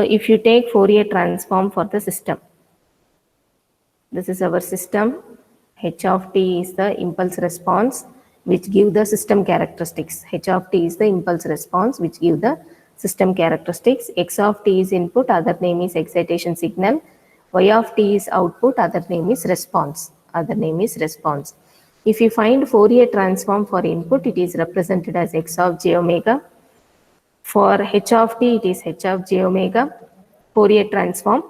if you take Fourier transform for the system, this is our system. H of t is the impulse response which give the system characteristics. H of t is the impulse response which give the system characteristics. X of t is input, other name is excitation signal. Y of t is output, other name is response. Other name is response. If you find Fourier transform for input, it is represented as x of j omega. For h of t, it is h of j omega, Fourier transform,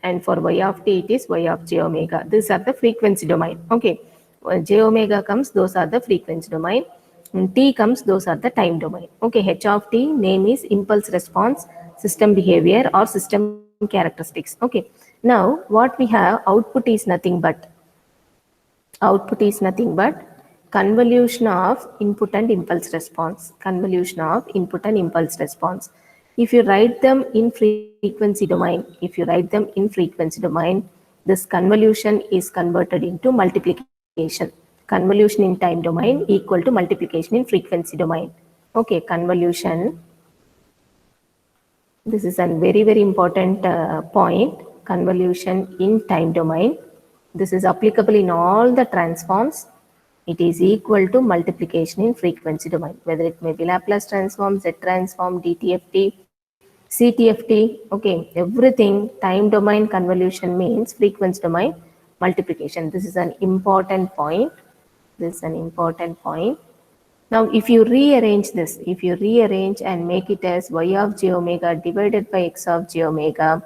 and for y of t, it is y of j omega. These are the frequency domain. Okay, when j omega comes, those are the frequency domain. When t comes, those are the time domain. Okay, h of t name is impulse response, system behavior, or system characteristics. Okay, now what we have, output is nothing but convolution of input and impulse response. Convolution of input and impulse response. If you write them in frequency domain, this convolution is converted into multiplication. Convolution in time domain equal to multiplication in frequency domain. Okay, convolution. This is a very, very important point. Convolution in time domain. This is applicable in all the transforms. It is equal to multiplication in frequency domain, whether it may be Laplace transform, Z transform, DTFT, CTFT, okay, everything. Time domain convolution means frequency domain multiplication. This is an important point. Now, if you rearrange this, and make it as y of j omega divided by x of j omega,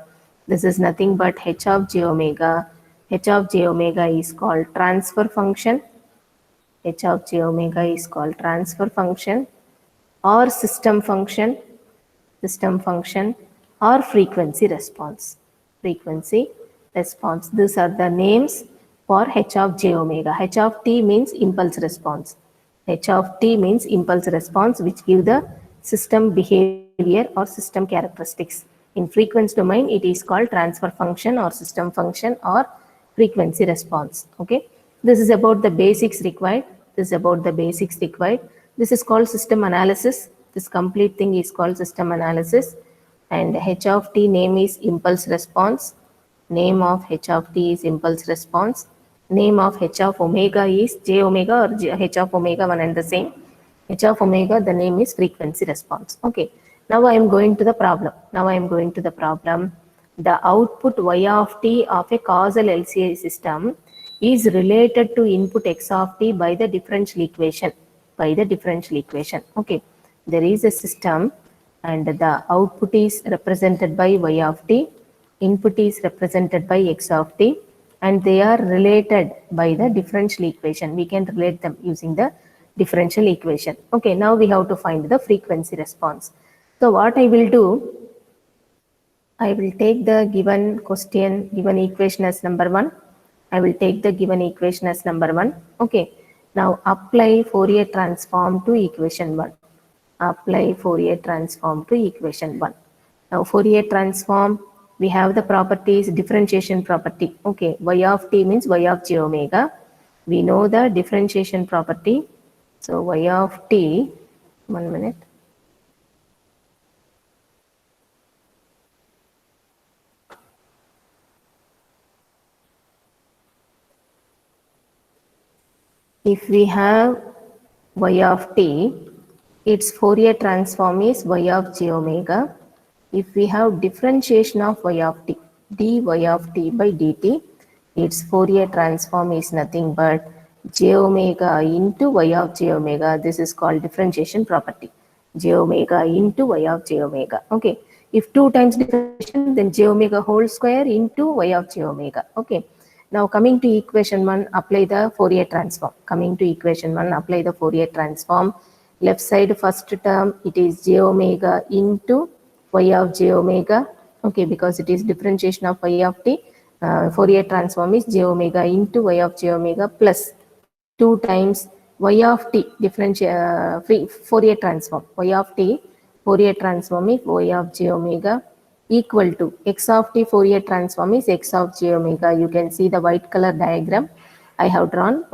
this is nothing but h of j omega. H of j omega is called transfer function. H of j omega is called transfer function or system function, or frequency response. These are the names for h of j omega. H of t means impulse response. Which give the system behavior or system characteristics. In frequency domain, it is called transfer function or system function or frequency response. Okay, this is about the basics required. This is called system analysis. This complete thing is called system analysis. And h of t name is impulse response. Name of h of t is impulse response. Name of h of omega is j omega or h of omega, one and the same. H of omega, the name is frequency response. Okay, now I am going to the problem. The output y of t of a causal LCA system is related to input x of t by the differential equation. Okay, there is a system and the output is represented by y of t, input is represented by x of t, and they are related by the differential equation. We can relate them using the differential equation. Okay, now we have to find the frequency response. So what I will do, I will take the given equation as number 1. Okay, now apply Fourier transform to equation 1. Now Fourier transform, we have the properties, differentiation property. Okay, y of t means y of j omega. We know the differentiation property. So y of t, 1 minute. If we have y of t, its Fourier transform is y of j omega. If we have differentiation of y of t, dy of t by dt, its Fourier transform is nothing but j omega into y of j omega. This is called differentiation property. J omega into y of j omega. Okay. If 2 times differentiation, then j omega whole square into y of j omega. Okay. Now coming to equation 1, apply the Fourier transform. Left side first term, it is j omega into y of j omega. Okay, because it is differentiation of y of t. Fourier transform is j omega into y of j omega plus 2 times y of t Fourier transform. Fourier transform is y of j omega equal to x of t Fourier transform is x of j omega. You can see the white color diagram I have drawn.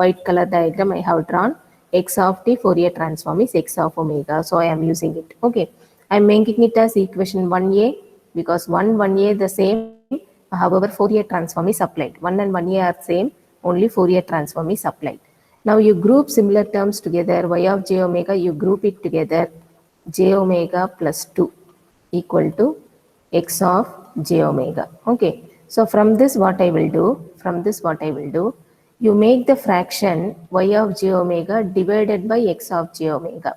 X of t Fourier transform is x of omega. So I am using it. Okay, I am making it as equation 1a. because 1, 1a the same, however Fourier transform is applied. 1 and 1a are same, only Fourier transform is applied. Now you group similar terms together, y of j omega, you group it together, j omega plus 2 equal to x of j omega. Okay, so from this what I will do, you make the fraction y of j omega divided by x of j omega,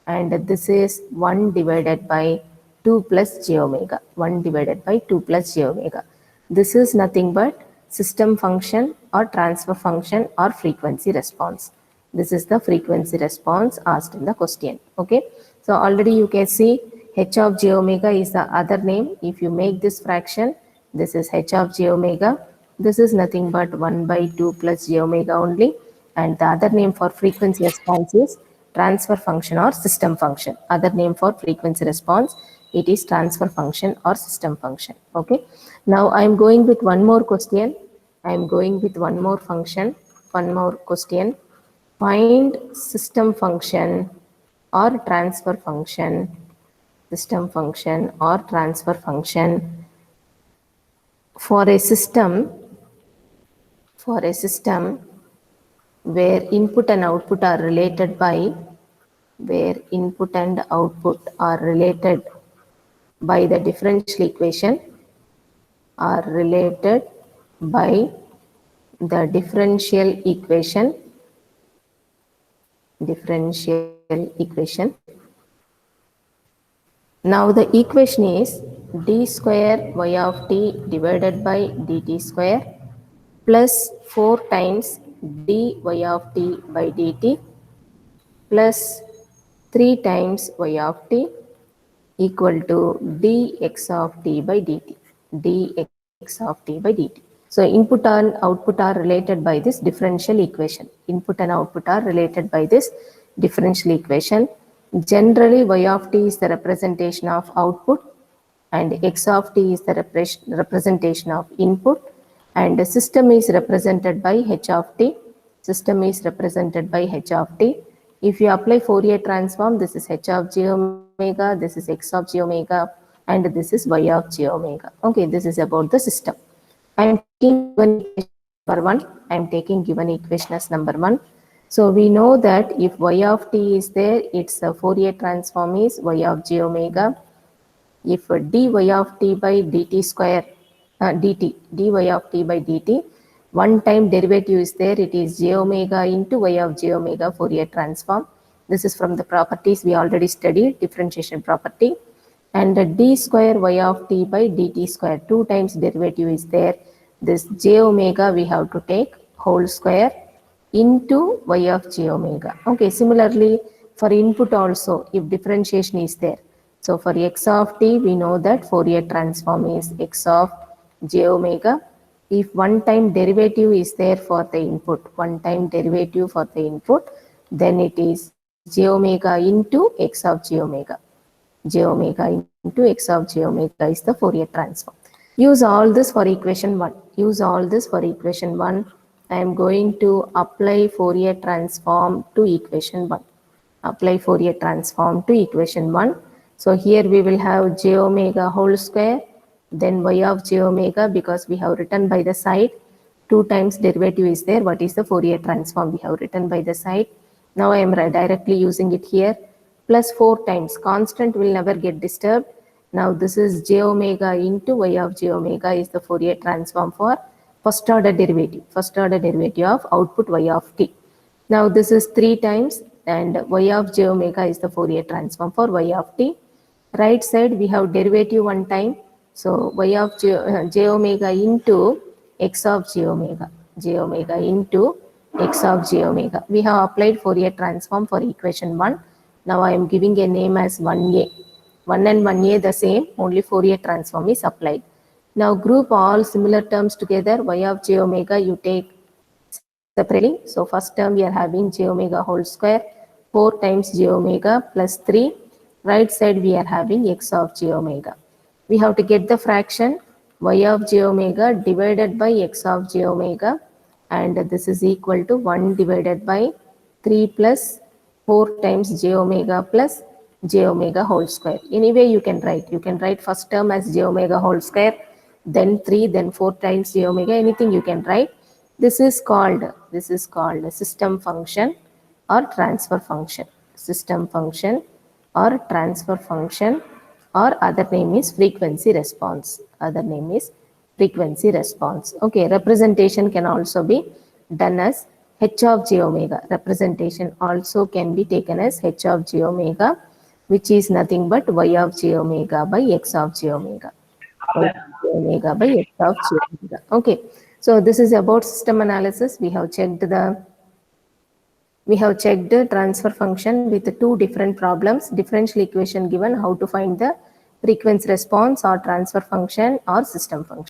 and this is 1 divided by 2 plus j omega, 1 divided by 2 plus j omega. This is nothing but system function or transfer function or frequency response. This is the frequency response asked in the question. Okay, so already you can see h of j omega is the other name. If you make this fraction, this is h of j omega. This is nothing but 1 by 2 plus j omega only, and the other name for frequency response is transfer function or system function. Other name for frequency response, it is transfer function or system function. Okay, now I am going with one more question. I am going with one more function, one more question. Find system function or transfer function, system function or transfer function for a system where input and output are related by the differential equation Now the equation is d square y of t divided by dt square plus 4 times dy of t by dt plus 3 times y of t equal to dx of t by dt. dx of t by dt. So input and output are related by this differential equation. Input and output are related by this differential equation. Generally, y of t is the representation of output and x of t is the representation of input, and the system is represented by h of t. System is represented by h of t. If you apply Fourier transform, this is h of j omega, this is x of j omega, and this is y of j omega. Okay, this is about the system. I am taking given equation as number 1. So we know that if y of t is there, its Fourier transform is y of j omega. If dy of t by dt square, dy of t by dt, one time derivative is there, it is j omega into y of j omega Fourier transform. This is from the properties we already studied, differentiation property. And d square y of t by dt square, 2 times derivative is there. This j omega we have to take whole square into y of j omega. Okay, similarly for input also, if differentiation is there. So for x of t, we know that Fourier transform is x of j omega. If one time derivative is there for the input, then it is j omega into x of j omega. J omega into x of j omega is the Fourier transform. Use all this for equation 1. I am going to apply Fourier transform to equation 1. So here we will have j omega whole square, then y of j omega, because we have written by the side. 2 times derivative is there. What is the Fourier transform? We have written by the side. Now I am directly using it here. Plus 4 times. Constant will never get disturbed. Now this is j omega into y of j omega is the Fourier transform for first order derivative of output y of t. Now this is 3 times, and y of j omega is the Fourier transform for y of t. Right side we have derivative one time. So y of j omega into x of j omega. Into x of j omega. We have applied Fourier transform for equation 1. Now I am giving a name as 1a. 1 and 1a the same, only Fourier transform is applied. Now group all similar terms together. Y of j omega you take separately. So first term we are having j omega whole square, 4 times j omega plus 3. Right side we are having x of j omega. We have to get the fraction y of j omega divided by x of j omega, and this is equal to 1 divided by 3 plus 4 times j omega plus j omega whole square. Anyway, you can write first term as j omega whole square, then 3, then 4 times j omega, anything you can write. This is called a system function or transfer function. System function or transfer function, or other name is frequency response. Okay, representation can also be done as h of j omega. Representation also can be taken as h of j omega, which is nothing but y of j omega by x of j omega. Y of j omega by x of j omega. Okay, so this is about system analysis. We have checked the transfer function with two different problems, differential equation given, how to find the frequency response or transfer function or system function.